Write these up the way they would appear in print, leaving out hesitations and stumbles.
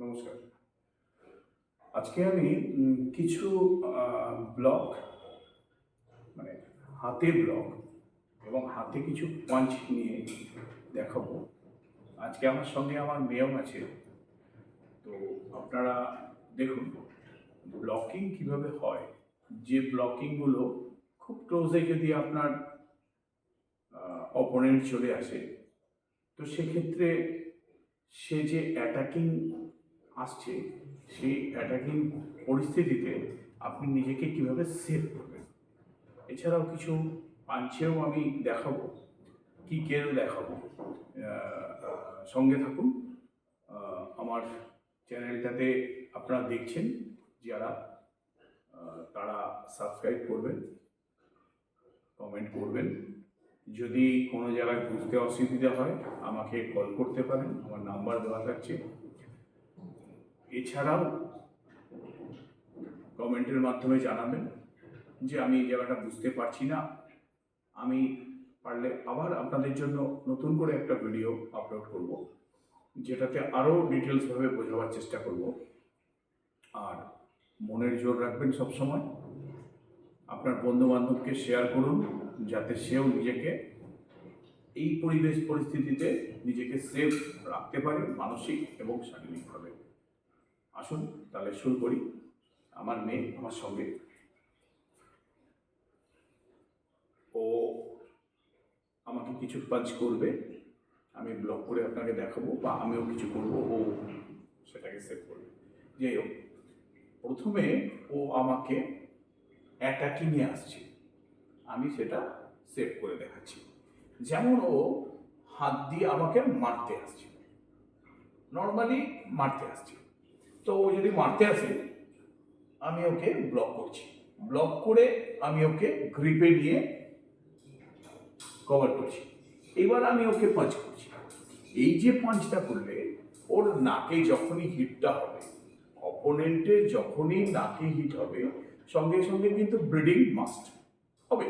নমস্কার। আজকে আমি কিছু ব্লক মানে হাতে ব্লক এবং হাতে কিছু পাঞ্চ নিয়ে দেখাবো। আজকে আমার সঙ্গে আমার মেয়েও আছে। তো আপনারা দেখুন ব্লকিং কিভাবে হয়। যে ব্লকিংগুলো খুব ক্লোজে যদি আপনার অপোনেন্ট চলে আসে, তো সেক্ষেত্রে সে যে অ্যাটাকিং আসছে, সেই অ্যাটাকিং পরিস্থিতিতে আপনি নিজেকে কিভাবে সেভ করবেন। এছাড়াও কিছু পাঞ্চেও আমি দেখাবো, কিকেরও দেখাবো। সঙ্গে থাকুন। আমার চ্যানেলটাতে আপনারা দেখছেন যারা, তারা সাবস্ক্রাইব করবেন, কমেন্ট করবেন। যদি কোনো জায়গায় বুঝতে অসুবিধা হয় আমাকে কল করতে পারেন, আমার নাম্বার দেওয়া থাকছে। এছাড়াও কমেন্টের মাধ্যমে জানাবেন যে আমি এই জায়গাটা বুঝতে পারছি না, আমি পারলে আবার আপনাদের জন্য নতুন করে একটা ভিডিও আপলোড করব, যেটাতে আরও ডিটেলসভাবে বোঝাবার চেষ্টা করব। আর মনের জোর রাখবেন সবসময়, আপনার বন্ধুবান্ধবকে শেয়ার করুন যাতে সেও নিজেকে এই পরিস্থিতিতে নিজেকে সেফ রাখতে পারে মানসিক এবং শারীরিকভাবে। আসুন তাহলে শুরু করি। আমার মেয়ে আমার সঙ্গে, ও আমাকে কিছু পাঞ্চ করবে, আমি ব্লক করে আপনাকে দেখাবো, বা আমিও কিছু করব, ও সেটাকে সেভ করবে। যাই হোক, প্রথমে ও আমাকে অ্যাটাকিংয়ে আসছে, আমি সেটা সেভ করে দেখাচ্ছি। যেমন ও হাত দিয়ে আমাকে মারতে আসছে, নর্মালি মারতে আসছে। তো ও যদি মারতে আসে আমি ওকে ব্লক করছি, ব্লক করে আমি ওকে গ্রিপে নিয়ে কভার করছি। এবার আমি ওকে পাঞ্চ করছি। এই যে পাঞ্চটা করলে ওর নাকে যখনই হিটটা হবে, অপোনেন্টের যখনই নাকে হিট হবে, সঙ্গে সঙ্গে কিন্তু ব্লিডিং মাস্ট হবে,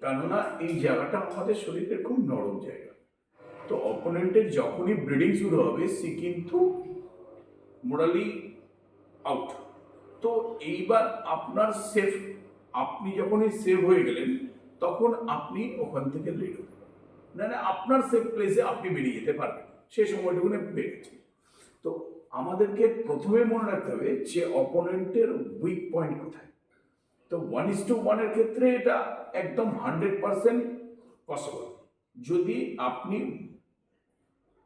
কেননা এই জায়গাটা আমাদের শরীরের খুব নরম জায়গা। তো অপোনেন্টের যখনই ব্লিডিং শুরু হবে সে কিন্তু মোরালি আউট। তো এইবার আপনার সেফ, আপনি যখনই সেভ হয়ে গেলেন তখন আপনি ওখান থেকে বের হতে পারবেন, মানে আপনার সেফ প্লেসে আপনি বেরিয়ে যেতে পারবেন, সেই সময়টুকুনে বেরিয়েছে। তো আমাদেরকে প্রথমে মনে রাখতে হবে যে অপোনেন্টের উইক পয়েন্ট কোথায়। তো 1:1 ক্ষেত্রে এটা একদম 100% পসিবল, যদি আপনি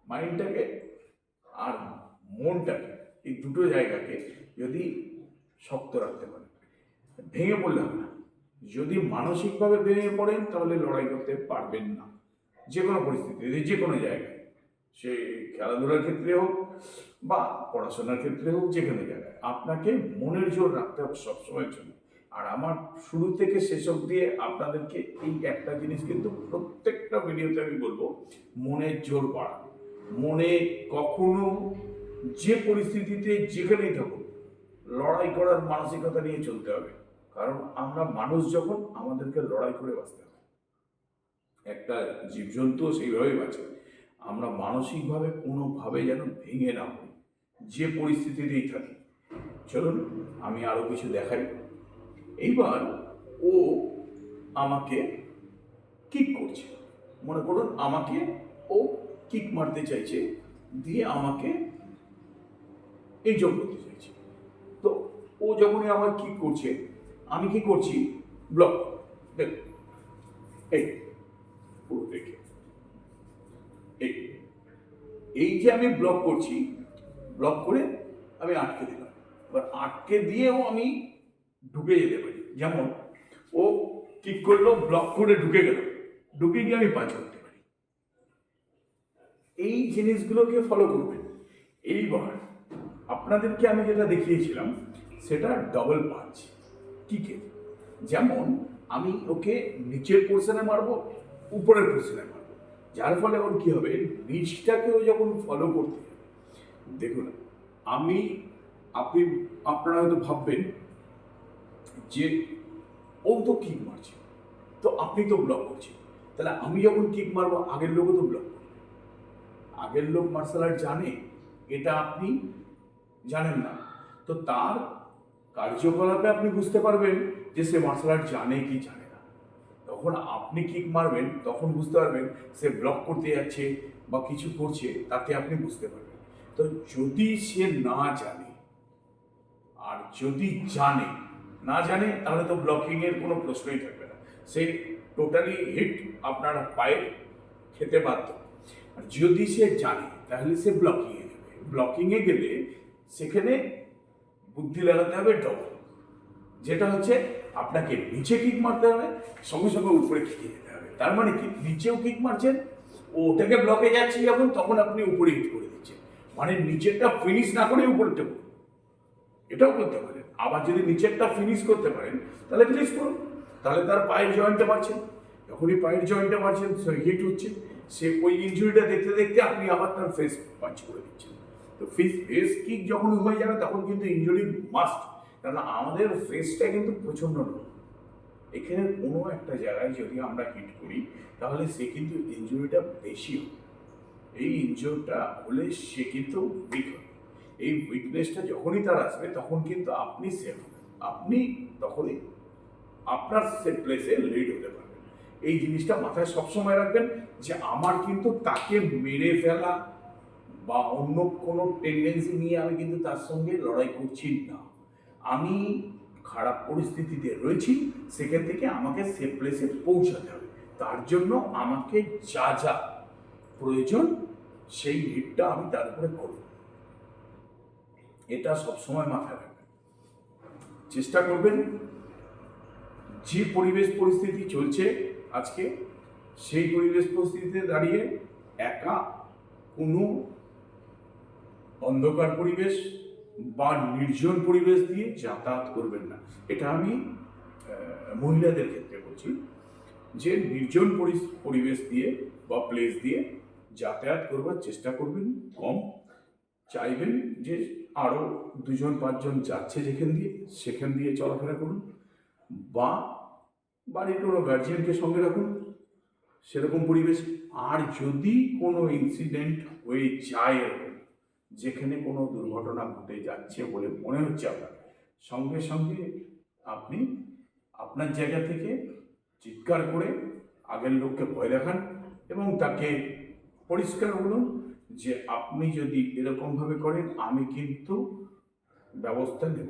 মাইন্ডটাকে আর মনটাকে, এই দুটো জায়গাকে যদি শক্ত রাখতে পারেন। ভেঙে পড়লে হবে না। যদি মানসিকভাবে ভেঙে পড়েন তাহলে লড়াই করতে পারবেন না, যে কোনো পরিস্থিতিতে, যে কোনো জায়গায়, সে খেলাধুলার ক্ষেত্রে হোক বা পড়াশোনার ক্ষেত্রে হোক, যে কোনো জায়গায় আপনাকে মনের জোর রাখতে হবে সবসময়ের জন্য। আর আমার শুরু থেকে শেষ অবধি আপনাদেরকে এই একটা জিনিস কিন্তু প্রত্যেকটা ভিডিওতে আমি বলবো, মনের জোর বাড়ান। মনে কখনো যে পরিস্থিতিতে যেখানেই থাকুন লড়াই করার মানসিকতা নিয়ে চলতে হবে, কারণ আমরা মানুষ যখন, আমাদেরকে লড়াই করে বাঁচতে হবে। একটা জীবজন্তুও সেইভাবেই বাঁচে। আমরা মানসিকভাবে কোনোভাবে যেন ভেঙে না পড়ি, যে পরিস্থিতিতেই থাকি। চলুন আমি আরও কিছু দেখাই। এইবার ও আমাকে কিক করছে, মনে করুন আমাকে ও কিক মারতে চাইছে, দিয়ে আমাকে এনজয় করতে চাইছে। তো ও যখনই আমার কিক করছে আমি কি করছি, ব্লক। দেখ এই পুরো দেখে, এই এই যে আমি ব্লক করছি, ব্লক করে আমি আটকে দিলাম। এবার আটকে দিয়েও আমি ঢুকে যেতে পারি। যেমন ও কিক করলো, ব্লক করে ঢুকে গেল, ঢুকে গিয়ে আমি পাঁচ করতে পারি। এই জিনিসগুলোকে ফলো করবেন। এইবার আপনাদেরকে আমি যেটা দেখিয়েছিলাম সেটা ডবল পাঞ্চ কিকের। যেমন আমি ওকে নিচের পোর্শনে মারবো, উপরের পোর্শনে মারবো, যার ফলে ওর কি হবে, নিচটাকেও যখন ফলো করতে, দেখুন আমি, আপনারা হয়তো ভাববেন যে ও তো কিক মারছে, তো আপনি তো ব্লক করছেন, তাহলে আমি যখন কিক মারবো আগের লোকও তো ব্লক করবে। আগের লোক মার্শাল আর্ট জানে এটা আপনি জানেন না। তো তার কার্যকলাপে আপনি বুঝতে পারবেন যে সে মার্শাল আর্ট জানে কি জানে না। তখন আপনি কিক মারবেন, তখন বুঝতে পারবেন সে ব্লক করতে যাচ্ছে বা কিছু করছে, তাতে আপনি বুঝতে পারবেন। তো যদি সে না জানে, আর যদি জানে, না জানে তাহলে তো ব্লকিং এর কোনো প্রশ্নই থাকবে না, সে টোটালি হিট আপনার পায়ে খেতে বাধ্য। আর যদি সে জানে তাহলে সে ব্লকিংয়ে যাবে। ব্লকিংয়ে গেলে সেখানে বুদ্ধি লাগাতে হবে ডবল, যেটা হচ্ছে আপনাকে নিচে কিক মারতে হবে, সঙ্গে সঙ্গে উপরে কিকে যেতে হবে। তার মানে কি, নিচেও কিক মারছেন, ওটাকে ব্লকে যাচ্ছে যখন, তখন আপনি উপরে হিট করে দিচ্ছেন। মানে নিচেরটা ফিনিশ না করে উপরেটা করুন, এটাও করতে পারেন। আবার যদি নিচেরটা ফিনিশ করতে পারেন তাহলে ফিনিশ করুন, তাহলে তার পায়ের জয়েন্টে মারছেন, যখনই পায়ের জয়েন্টে মারছেন হিট হচ্ছে, সে ওই ইনজুরিটা দেখতে দেখতে আপনি আবার তার ফেস পাঞ্চ করে দিচ্ছেন। তো ফেস কিক যখন হয়ে যাবে তখন কিন্তু ইনজুরি মাস্ট, কারণ আমাদের ফেসটা কিন্তু প্রচণ্ড নয়। এখানে কোনো একটা জায়গায় যদি আমরা হিট করি তাহলে সে কিন্তু ইনজুরিটা বেশি হবে। এই ইনজুরিটা হলে সে কিন্তু উইক হবে। এই উইকনেসটা যখনই তার আসবে তখন কিন্তু আপনি সেফ হবেন, আপনি তখনই আপনার সেফ প্লেসে লিড হতে পারবেন। এই জিনিসটা মাথায় সবসময় রাখবেন যে আমার কিন্তু তাকে মেরে ফেলা বা অন্য কোনো টেন্ডেন্সি নিয়ে আমি কিন্তু তার সঙ্গে লড়াই করছি না। আমি খারাপ পরিস্থিতিতে রয়েছি, সেখান থেকে আমাকে সেফ প্লেসে পৌঁছাতে হবে। তার জন্য আমাকে যা যা প্রয়োজন সেই হিটটা আমি তার উপরে করব, এটা সবসময় মাথায় রাখবেন। চেষ্টা করবেন যে পরিবেশ পরিস্থিতি চলছে আজকে, সেই পরিবেশ পরিস্থিতিতে দাঁড়িয়ে একা কোনো অন্ধকার পরিবেশ বা নির্জন পরিবেশ দিয়ে যাতায়াত করবেন না। এটা আমি মহিলাদের ক্ষেত্রে বলছি, যে নির্জন পরিবেশ দিয়ে বা প্লেস দিয়ে যাতায়াত করবার চেষ্টা করবেন কম। চাইবেন যে আরও 2-5 জন যাচ্ছে সেখান দিয়ে চলাফেরা করুন, বা বাড়ির কোনো গার্জিয়ানকে সঙ্গে রাখুন সেরকম পরিবেশ। আর যদি কোনো ইনসিডেন্ট হয়ে যায় যেখানে কোনো দুর্ঘটনা ঘটে যাচ্ছে বলে মনে হচ্ছে আপনার, সঙ্গে সঙ্গে আপনি আপনার জায়গা থেকে চিৎকার করে আগের লোককে ভয় দেখান এবং তাকে পরিষ্কার বলুন যে আপনি যদি এরকমভাবে করেন আমি কিন্তু ব্যবস্থা নেব,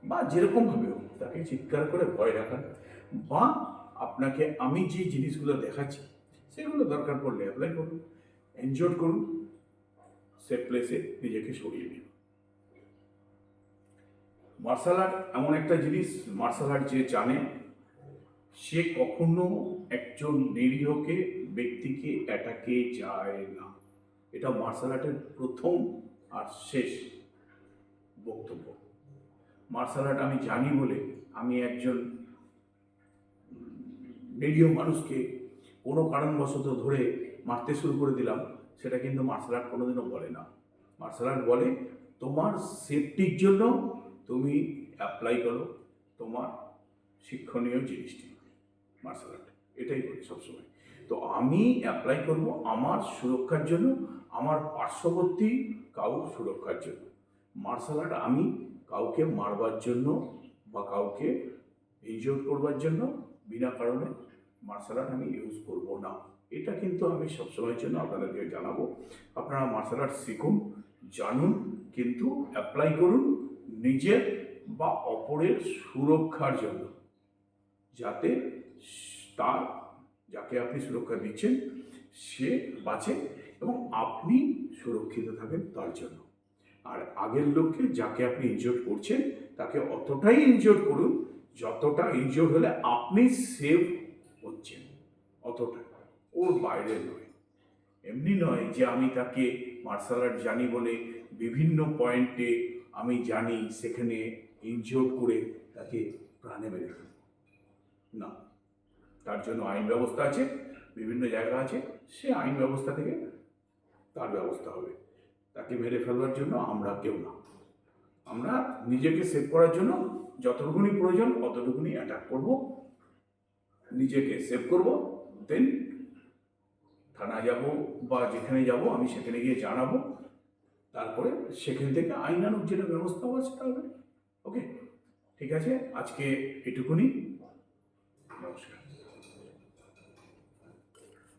বা যেরকমভাবে হোক তাকে চিৎকার করে ভয় দেখান। বা আপনাকে আমি যে জিনিসগুলো দেখাচ্ছি সেগুলো দরকার পড়লে অ্যাপ্লাই করুন, এনজয় করুন, সেফ প্লেসে নিজেকে সরিয়ে নিন। মার্শাল আর্ট এমন একটা জিনিস, মার্শাল আর্ট যে জানে সে কখনো একজন নিরীহকে ব্যক্তিকে অ্যাটাকে যায় না। এটা মার্শাল আর্টের প্রথম আর শেষ বক্তব্য। মার্শাল আর্ট আমি জানি বলে আমি একজন নিরীহ মানুষকে কোনো কারণবশত ধরে মারতে শুরু করে দিলাম, সেটা কিন্তু মার্শাল আর্ট কোনোদিনও বলে না। মার্শাল আর্ট বলে তোমার সেফটির জন্য তুমি অ্যাপ্লাই করো তোমার শিক্ষণীয় জিনিসটি। মার্শাল আর্ট এটাই বলি সবসময়। তো আমি অ্যাপ্লাই করব আমার সুরক্ষার জন্য, আমার পার্শ্ববর্তী কারোর সুরক্ষার জন্য। মার্শাল আর্ট আমি কাউকে মারবার জন্য বা কাউকে ইনজোর করবার জন্য বিনা কারণে মার্শাল আর্ট আমি ইউজ করব না। এটা কিন্তু আমি সবসময়ের জন্য আপনাদেরকে জানাবো। আপনারা মার্শাল আর্ট শিখুন, জানুন, কিন্তু অ্যাপ্লাই করুন নিজের বা অপরের সুরক্ষার জন্য, যাতে তার যাকে আপনি সুরক্ষা দিচ্ছেন সে বাঁচে এবং আপনি সুরক্ষিত থাকেন তার জন্য। আর আগের লোককে যাকে আপনি ইনজোর করছেন তাকে অতটাই ইনজোর করুন যতটা ইনজোর হলে আপনি সেভ হচ্ছেন, অতটা, ওর বাইরে নয়। এমনি নয় যে আমি তাকে মার্শাল আর্ট জানি বলে বিভিন্ন পয়েন্টে আমি জানি সেখানে ইনজোর করে তাকে প্রাণে মেরে ফেলব না। তার জন্য আইন ব্যবস্থা আছে, বিভিন্ন জায়গা আছে, সে আইন ব্যবস্থা থেকে তার ব্যবস্থা হবে। তাকে মেরে ফেলবার জন্য আমরা কেউ না। আমরা নিজেকে সেভ করার জন্য যতটুকুনি প্রয়োজন অতটুকুনি অ্যাটাক করব, নিজেকে সেভ করব, দেন থানা যাব বা যেখানে যাব আমি সেখানে গিয়ে জানাবো, তারপরে সেখান থেকে আইনানুগ যেটা ব্যবস্থা হবে সেটা হবে। ওকে, ঠিক আছে, আজকে এটুকুনি। নমস্কার।